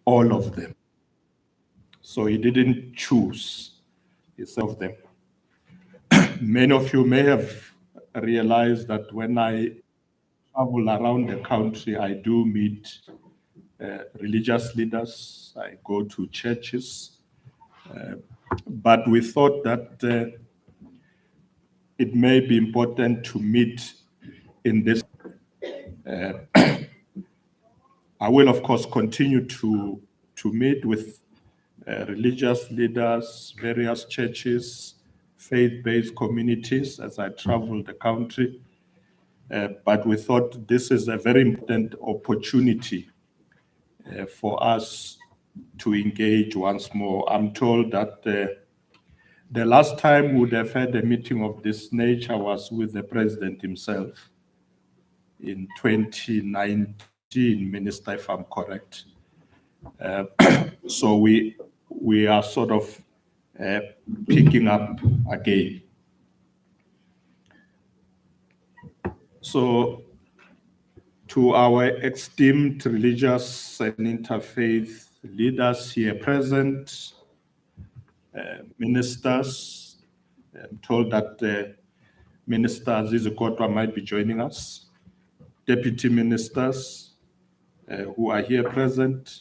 all of them. So he didn't choose, it's of them. Many of you may have realized that when I travel around the country, I do meet religious leaders, I go to churches, but we thought that it may be important to meet in this. I will, of course, continue to meet with religious leaders, various churches, faith-based communities as I travel the country. But we thought this is a very important opportunity for us to engage once more. I'm told that the last time we would have had a meeting of this nature was with the president himself in 2019, Minister, if I'm correct. So we are sort of picking up again. So to our esteemed religious and interfaith leaders here present, ministers, I'm told that Minister Zizi might be joining us, deputy ministers who are here present,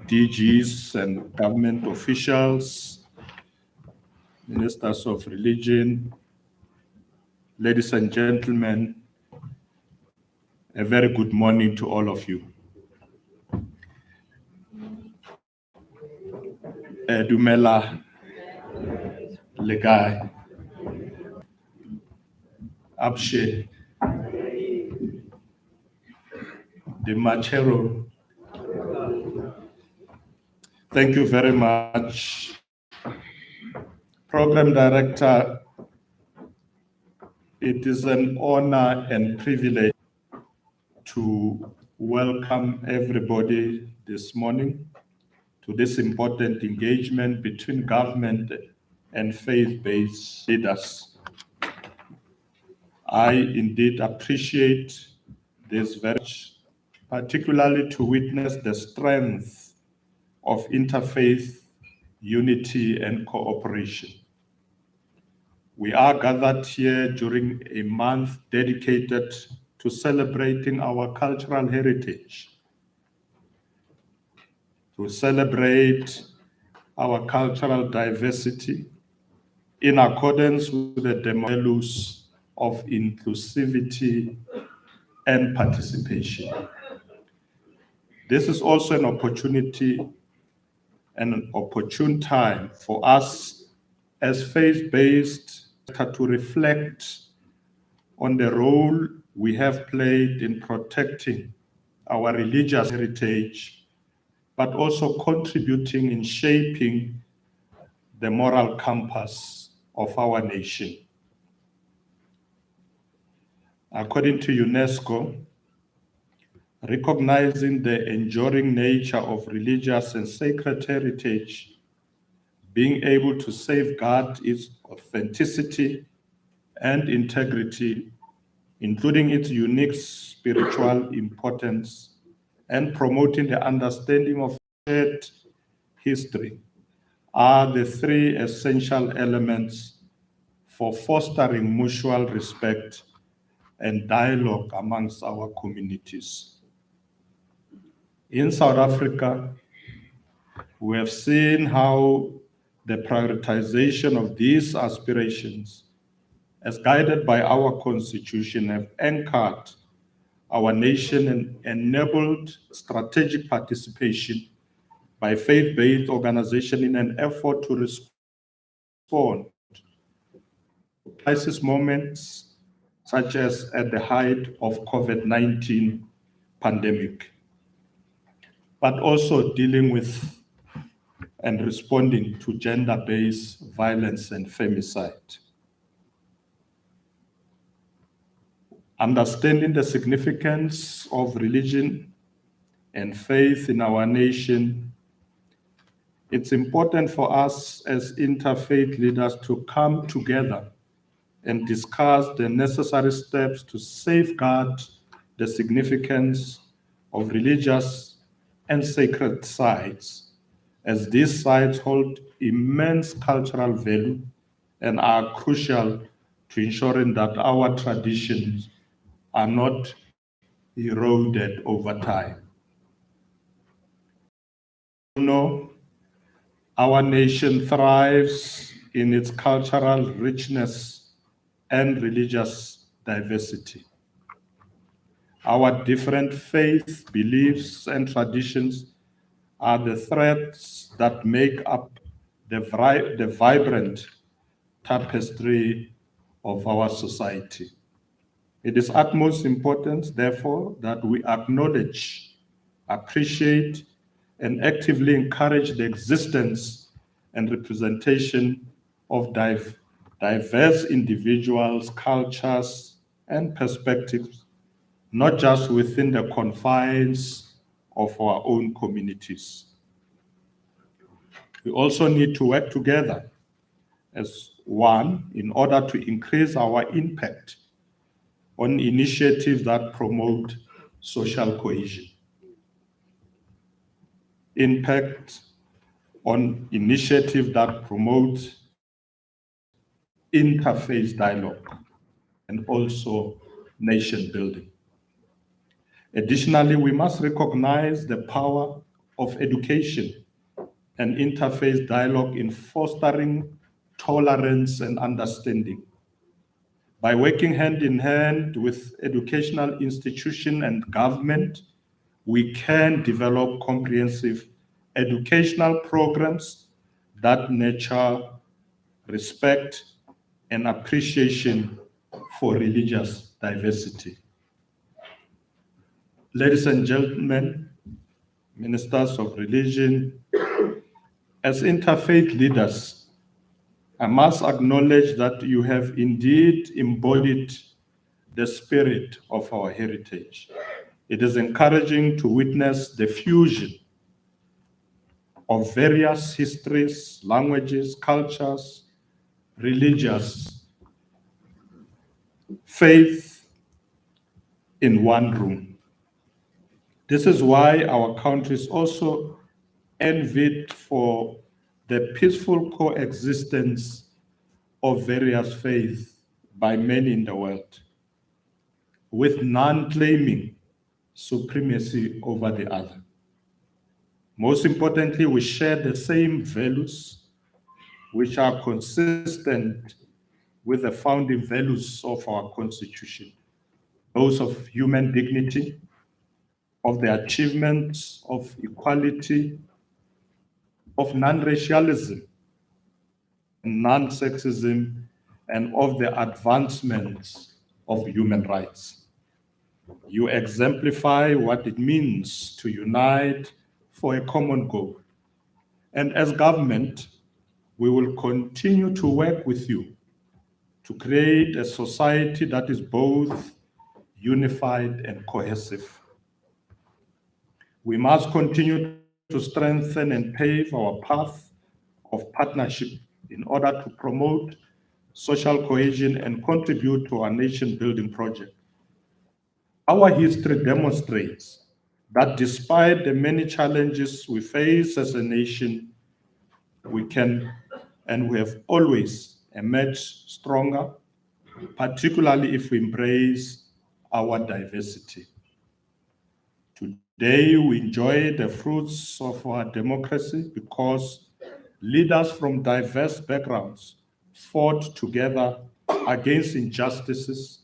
DGs and government officials, ministers of religion, ladies and gentlemen, a very good morning to all of you. Dumela Legai, Abshe, the Machero. Thank you very much. Program Director, it is an honor and privilege to welcome everybody this morning to this important engagement between government and faith-based leaders. I indeed appreciate this very much, particularly to witness the strength of interfaith unity and cooperation. We are gathered here during a month dedicated to celebrating our cultural heritage, to celebrate our cultural diversity in accordance with the values of inclusivity and participation. This is also an opportunity and an opportune time for us as faith-based to reflect on the role we have played in protecting our religious heritage, but also contributing in shaping the moral compass of our nation. According to UNESCO, recognizing the enduring nature of religious and sacred heritage, being able to safeguard its authenticity and integrity, including its unique spiritual importance, and promoting the understanding of shared history, are the three essential elements for fostering mutual respect and dialogue amongst our communities. In South Africa, we have seen how the prioritization of these aspirations, as guided by our Constitution, have anchored our nation and enabled strategic participation by faith-based organizations in an effort to respond to crisis moments, such as at the height of COVID-19 pandemic, but also dealing with and responding to gender-based violence and femicide. Understanding the significance of religion and faith in our nation, it's important for us as interfaith leaders to come together and discuss the necessary steps to safeguard the significance of religious and sacred sites, as these sites hold immense cultural value and are crucial to ensuring that our traditions are not eroded over time. You know, our nation thrives in its cultural richness and religious diversity. Our different faiths, beliefs, and traditions are the threads that make up the vibrant tapestry of our society. It is utmost important, therefore, that we acknowledge, appreciate, and actively encourage the existence and representation of diverse individuals, cultures, and perspectives, not just within the confines of our own communities. We also need to work together as one in order to increase our impact on initiatives that promote social cohesion, impact on initiatives that promote interfaith dialogue and also nation building. Additionally, we must recognize the power of education and interfaith dialogue in fostering tolerance and understanding. By working hand in hand with educational institutions and government, we can develop comprehensive educational programs that nurture respect and appreciation for religious diversity. Ladies and gentlemen, ministers of religion, as interfaith leaders, I must acknowledge that you have indeed embodied the spirit of our heritage. It is encouraging to witness the fusion of various histories, languages, cultures, religious faith in one room. This is why our country is also envied for the peaceful coexistence of various faiths by many in the world, with none claiming supremacy over the other. Most importantly, we share the same values which are consistent with the founding values of our Constitution, those of human dignity, of the achievements of equality, of non-racialism, non-sexism, and of the advancements of human rights. You exemplify what it means to unite for a common goal. And as government, we will continue to work with you to create a society that is both unified and cohesive. We must continue to strengthen and pave our path of partnership in order to promote social cohesion and contribute to our nation building project. Our history demonstrates that despite the many challenges we face as a nation, we can and we have always emerged stronger, particularly if we embrace our diversity. Today, we enjoy the fruits of our democracy because leaders from diverse backgrounds fought together against injustices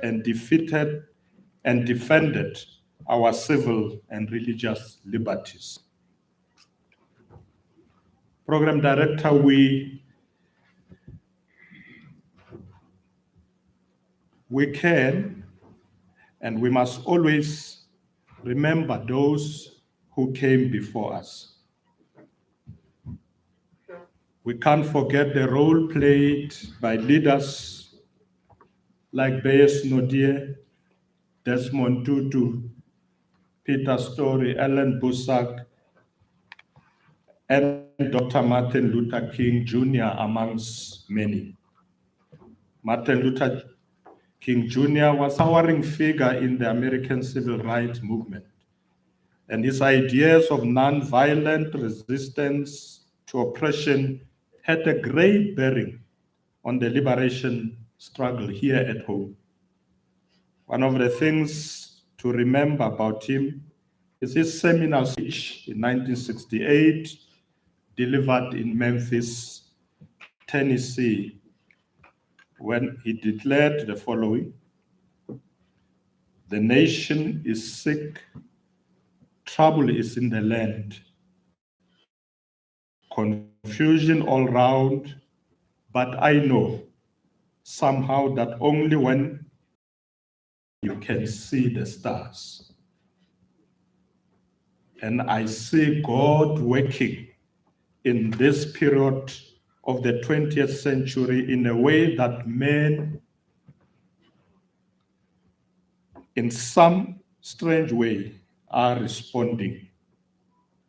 and defended our civil and religious liberties. Program Director, we can and we must always remember those who came before us. We can't forget the role played by leaders like Bayes Nodier, Desmond Tutu, Peter Story, Ellen Bussack, and Dr. Martin Luther King Jr., amongst many. Martin Luther King Jr. was a towering figure in the American civil rights movement, And his ideas of non-violent resistance to oppression had a great bearing on the liberation struggle here at home. One of the things to remember about him is his seminal speech in 1968, delivered in Memphis, Tennessee, when he declared the following: "The nation is sick, trouble is in the land, confusion all round, but I know somehow that only when you can see the stars. And I see God working in this period of the 20th century in a way that men, in some strange way, are responding.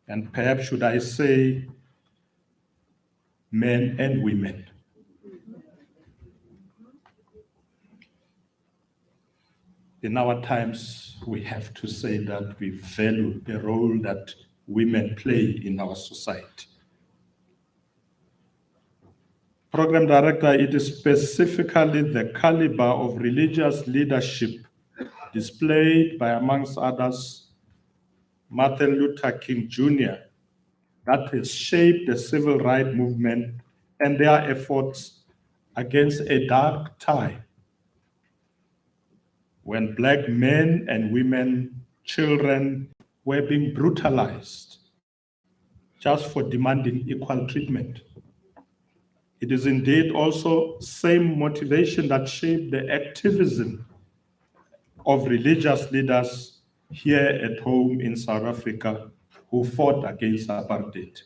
And perhaps should I say, men and women." In our times, we have to say that we value the role that women play in our society. Program Director, it is specifically the caliber of religious leadership displayed by, amongst others, Martin Luther King Jr., that has shaped the civil rights movement and their efforts against a dark time when Black men and women, children were being brutalized just for demanding equal treatment. It is indeed also same motivation that shaped the activism of religious leaders here at home in South Africa who fought against apartheid.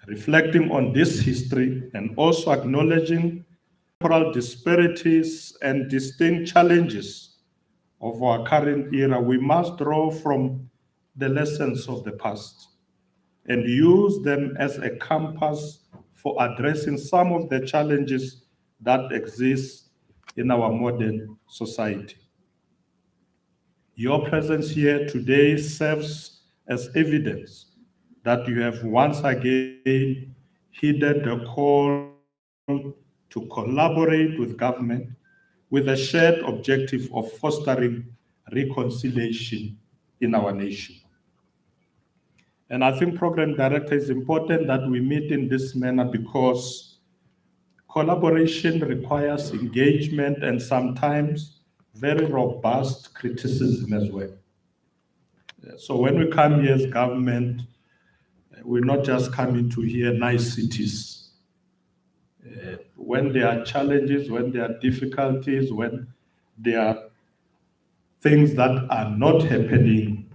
Reflecting on this history and also acknowledging temporal disparities and distinct challenges of our current era, we must draw from the lessons of the past and use them as a compass for addressing some of the challenges that exist in our modern society. Your presence here today serves as evidence that you have once again heeded the call to collaborate with government with a shared objective of fostering reconciliation in our nation. And I think, Program Director, it's important that we meet in this manner because collaboration requires engagement and sometimes very robust criticism as well. So when we come here as government, we're not just coming to hear niceties. When there are challenges, when there are difficulties, when there are things that are not happening,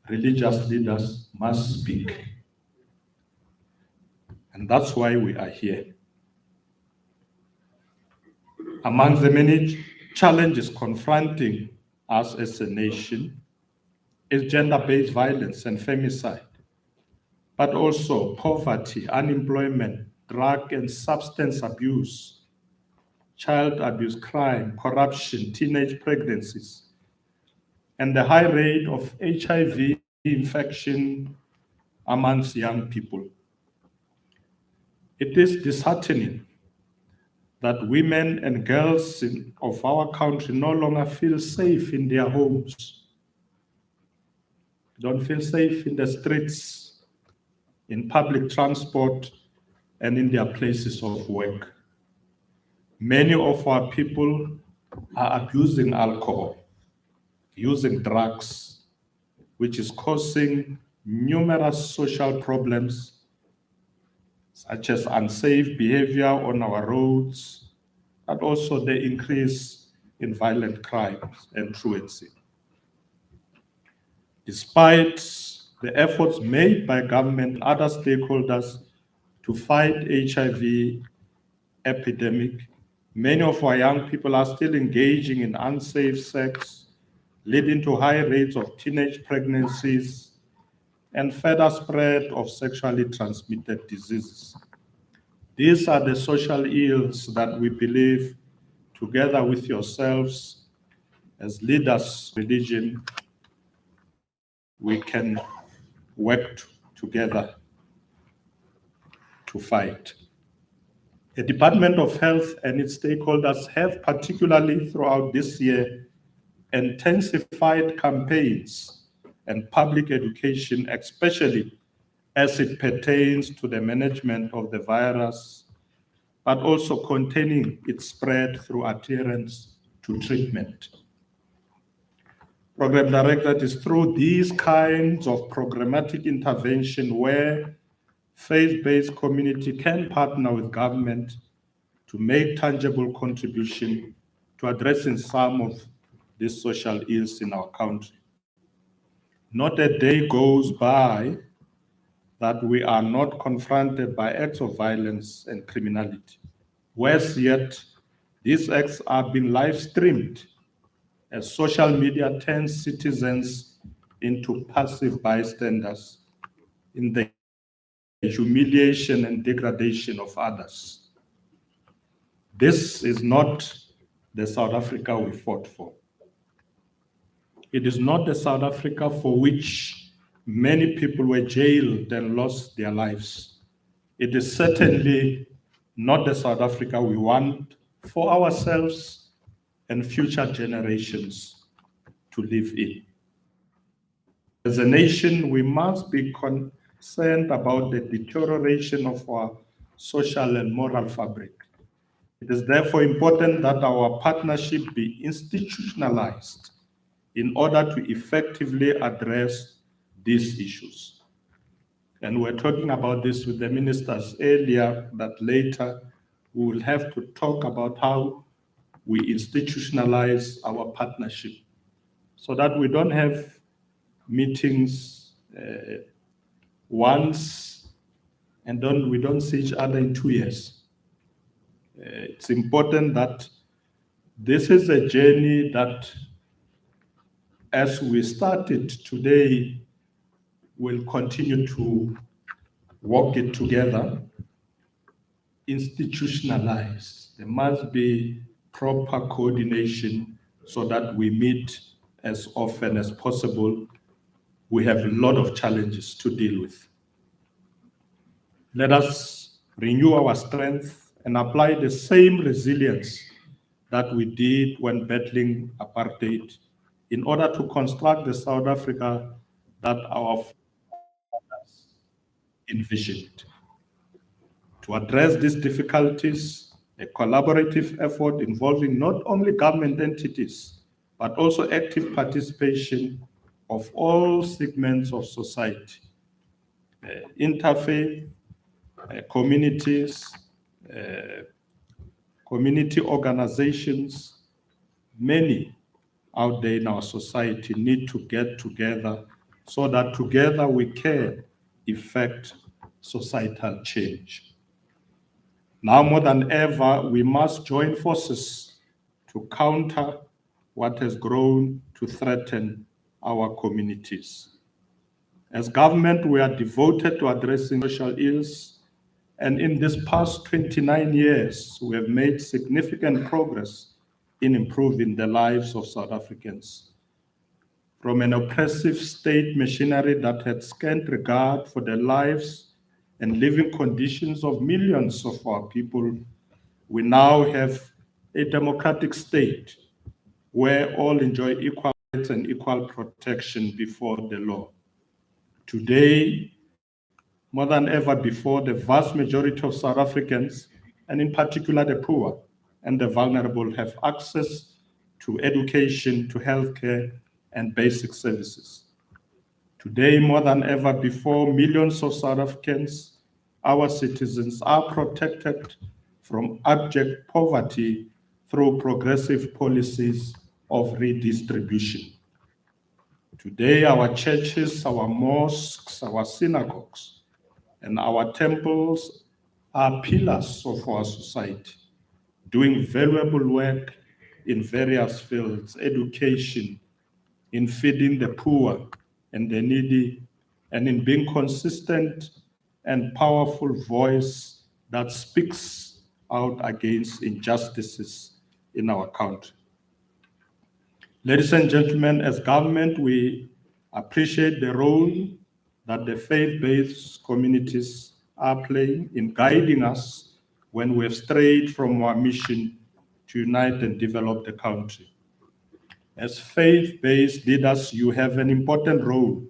religious leaders must speak. And that's why we are here. Among the many challenges confronting us as a nation is gender-based violence and femicide, but also poverty, unemployment, drug and substance abuse, child abuse, crime, corruption, teenage pregnancies, and the high rate of HIV infection amongst young people. It is disheartening that women and girls of our country no longer feel safe in their homes, don't feel safe in the streets, in public transport, and in their places of work. Many of our people are abusing alcohol, using drugs, which is causing numerous social problems, such as unsafe behavior on our roads, and also the increase in violent crimes and truancy. Despite the efforts made by government and other stakeholders to fight HIV epidemic, many of our young people are still engaging in unsafe sex, leading to high rates of teenage pregnancies and further spread of sexually transmitted diseases. These are the social ills that we believe, together with yourselves as leaders of religion, we can work together to fight. The Department of Health and its stakeholders have, particularly throughout this year, intensified campaigns and public education, especially as it pertains to the management of the virus, but also containing its spread through adherence to treatment. Program Director, it is through these kinds of programmatic intervention where faith-based community can partner with government to make tangible contribution to addressing some of these social ills in our country. Not a day goes by that we are not confronted by acts of violence and criminality. Worse yet, these acts are being live streamed as social media turns citizens into passive bystanders in the humiliation and degradation of others. This is not the South Africa we fought for. It is not the South Africa for which many people were jailed and lost their lives. It is certainly not the South Africa we want for ourselves and future generations to live in. As a nation, we must be concerned about the deterioration of our social and moral fabric. It is therefore important that our partnership be institutionalized in order to effectively address these issues. And we're talking about this with the ministers earlier, that later we will have to talk about how we institutionalize our partnership so that we don't have meetings once and we don't see each other in 2 years. It's important that this is a journey that, as we started today, we'll continue to walk it together, institutionalize. There must be proper coordination so that we meet as often as possible. We have a lot of challenges to deal with. Let us renew our strength and apply the same resilience that we did when battling apartheid in order to construct the South Africa that our fathers envisioned. To address these difficulties, a collaborative effort involving not only government entities, but also active participation of all segments of society, interfaith, communities, community organizations, many out there in our society need to get together so that together we can effect societal change. Now more than ever, we must join forces to counter what has grown to threaten our communities. As government, we are devoted to addressing social ills, and in this past 29 years, we have made significant progress in improving the lives of South Africans. From an oppressive state machinery that had scant regard for the lives and living conditions of millions of our people, we now have a democratic state where all enjoy equal rights and equal protection before the law. Today, more than ever before, the vast majority of South Africans, and in particular the poor and the vulnerable, have access to education, to healthcare, and basic services. Today, more than ever before, millions of South Africans, our citizens, are protected from abject poverty through progressive policies of redistribution. Today, our churches, our mosques, our synagogues, and our temples are pillars of our society, doing valuable work in various fields: education, in feeding the poor and the needy, and in being consistent and powerful voice that speaks out against injustices in our country. Ladies and gentlemen, as government, we appreciate the role that the faith-based communities are playing in guiding us when we've strayed from our mission to unite and develop the country. As faith-based leaders, you have an important role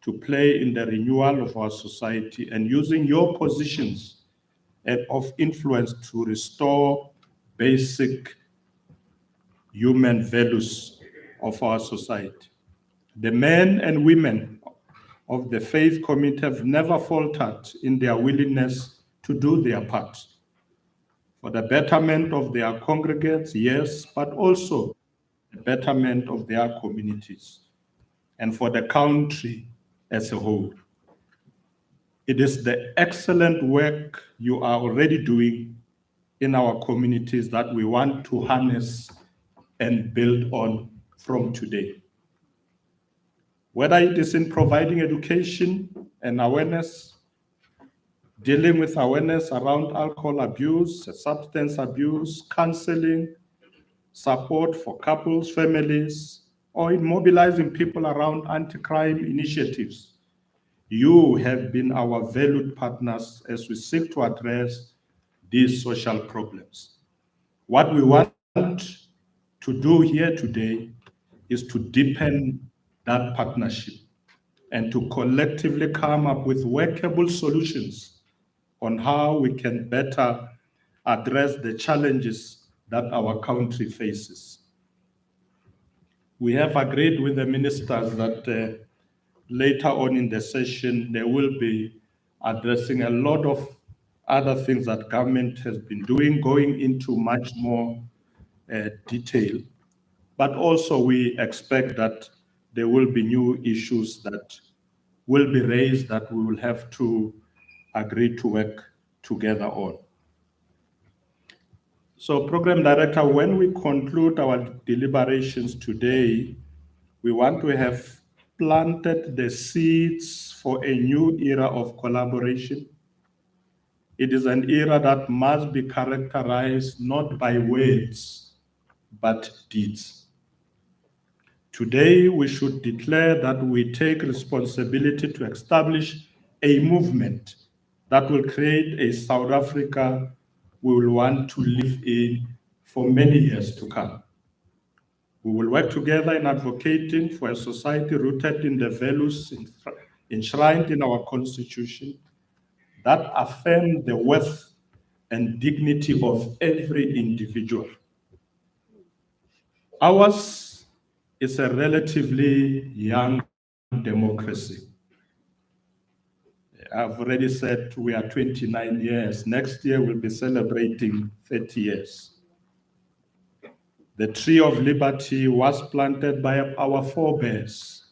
to play in the renewal of our society and using your positions of influence to restore basic human values of our society. The men and women of the faith community have never faltered in their willingness to do their part for the betterment of their congregants, yes, but also the betterment of their communities and for the country as a whole. It is the excellent work you are already doing in our communities that we want to harness and build on from today. Whether it is in providing education and awareness, dealing with awareness around alcohol abuse, substance abuse, counseling, support for couples, families, or in mobilizing people around anti-crime initiatives, you have been our valued partners as we seek to address these social problems. What we want to do here today is to deepen that partnership and to collectively come up with workable solutions on how we can better address the challenges that our country faces. We have agreed with the ministers that later on in the session, they will be addressing a lot of other things that government has been doing, going into much more detail. But also we expect that there will be new issues that will be raised that we will have to agree to work together on. So, Program Director, when we conclude our deliberations today, we want to have planted the seeds for a new era of collaboration. It is an era that must be characterized not by words, but deeds. Today, we should declare that we take responsibility to establish a movement that will create a South Africa we will want to live in for many years to come. We will work together in advocating for a society rooted in the values enshrined in our Constitution that affirm the worth and dignity of every individual. Ours is a relatively young democracy. I've already said we are 29 years. Next year we'll be celebrating 30 years. The tree of liberty was planted by our forebears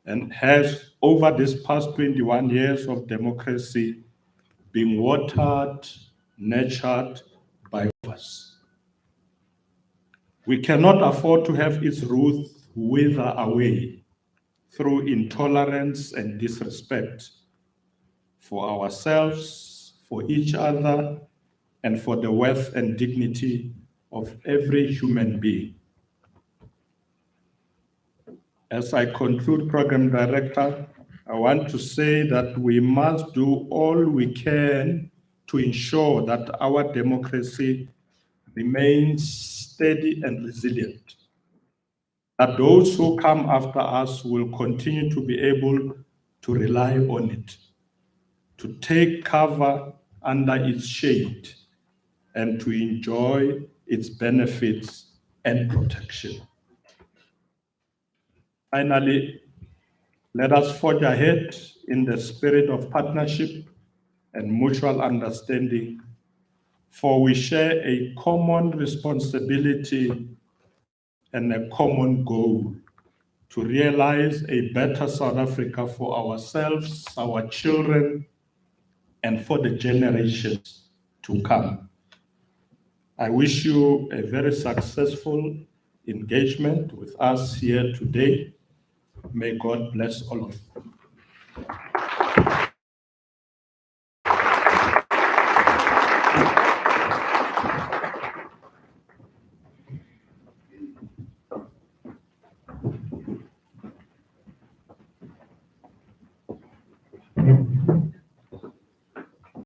and has, over this past 21 years of democracy, been watered, nurtured by us. We cannot afford to have its roots wither away through intolerance and disrespect for ourselves, for each other, and for the worth and dignity of every human being. As I conclude, Program Director, I want to say that we must do all we can to ensure that our democracy remains steady and resilient, that those who come after us will continue to be able to rely on it, to take cover under its shade, and to enjoy its benefits and protection. Finally, let us forge ahead in the spirit of partnership and mutual understanding, for we share a common responsibility and a common goal to realize a better South Africa for ourselves, our children, and for the generations to come. I wish you a very successful engagement with us here today. May God bless all of you.